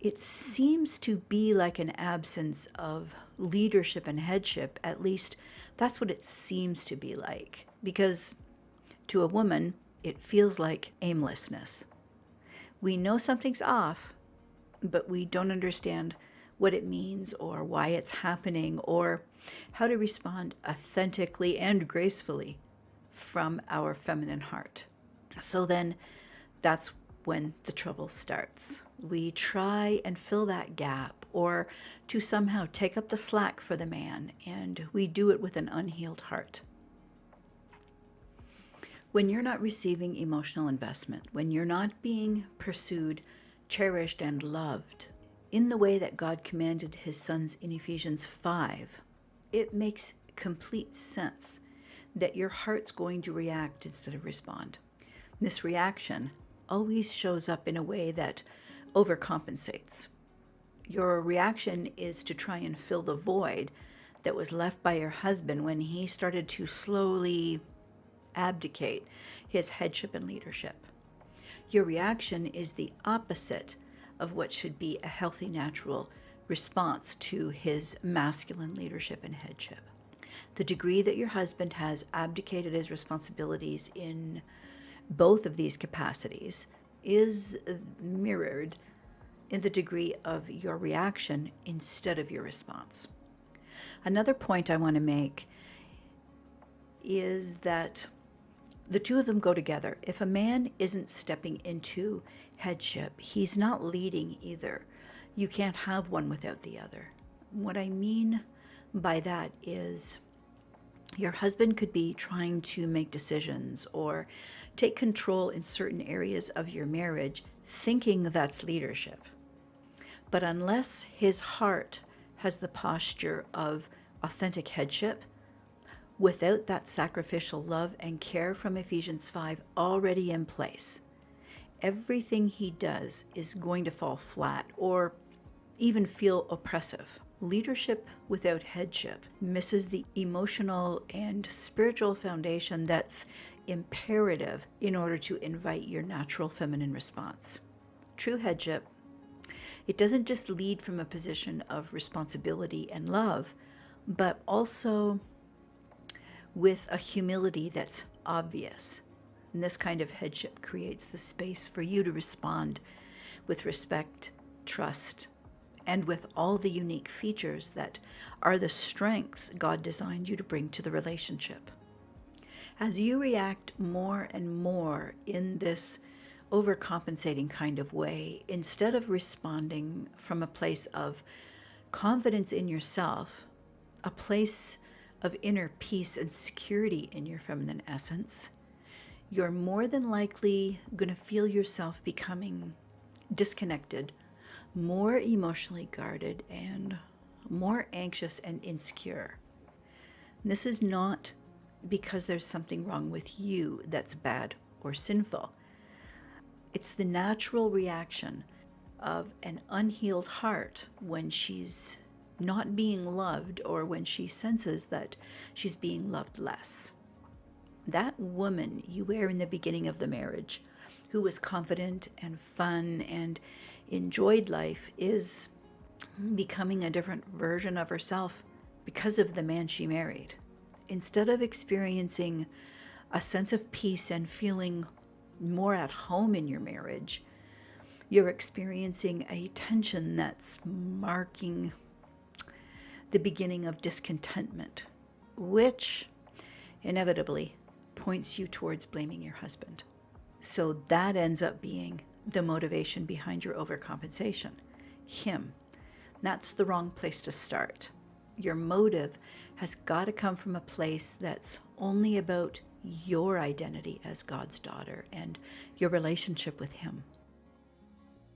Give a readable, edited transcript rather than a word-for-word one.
it seems to be like an absence of leadership and headship. At least that's what it seems to be like. Because to a woman, it feels like aimlessness. We know something's off, but we don't understand what it means or why it's happening or how to respond authentically and gracefully from our feminine heart. So then that's when the trouble starts. We try and fill that gap or to somehow take up the slack for the man, and we do it with an unhealed heart. When you're not receiving emotional investment, when you're not being pursued, cherished, and loved in the way that God commanded his sons in Ephesians 5, it makes complete sense that your heart's going to react instead of respond. This reaction always shows up in a way that overcompensates. Your reaction is to try and fill the void that was left by your husband when he started to slowly abdicate his headship and leadership. Your reaction is the opposite of what should be a healthy, natural response to his masculine leadership and headship. The degree that your husband has abdicated his responsibilities in both of these capacities is mirrored in the degree of your reaction instead of your response. Another point I want to make is that the two of them go together. If a man isn't stepping into headship, he's not leading either. You can't have one without the other. What I mean by that is your husband could be trying to make decisions or take control in certain areas of your marriage, thinking that's leadership. But unless his heart has the posture of authentic headship, without that sacrificial love and care from Ephesians 5 already in place, everything he does is going to fall flat or even feel oppressive. Leadership without headship misses the emotional and spiritual foundation that's imperative in order to invite your natural feminine response. True headship, it doesn't just lead from a position of responsibility and love, but also with a humility that's obvious. And this kind of headship creates the space for you to respond with respect, trust, and with all the unique features that are the strengths God designed you to bring to the relationship. As you react more and more in this overcompensating kind of way, instead of responding from a place of confidence in yourself, a place of inner peace and security in your feminine essence, you're more than likely going to feel yourself becoming disconnected, more emotionally guarded, and more anxious and insecure. And this is not because there's something wrong with you that's bad or sinful. It's the natural reaction of an unhealed heart when she's not being loved or when she senses that she's being loved less. That woman you were in the beginning of the marriage, who was confident and fun and enjoyed life, is becoming a different version of herself because of the man she married. Instead of experiencing a sense of peace and feeling more at home in your marriage, you're experiencing a tension that's marking the beginning of discontentment, which inevitably points you towards blaming your husband. So that ends up being the motivation behind your overcompensation. Him. That's the wrong place to start. Your motive has got to come from a place that's only about your identity as God's daughter and your relationship with him.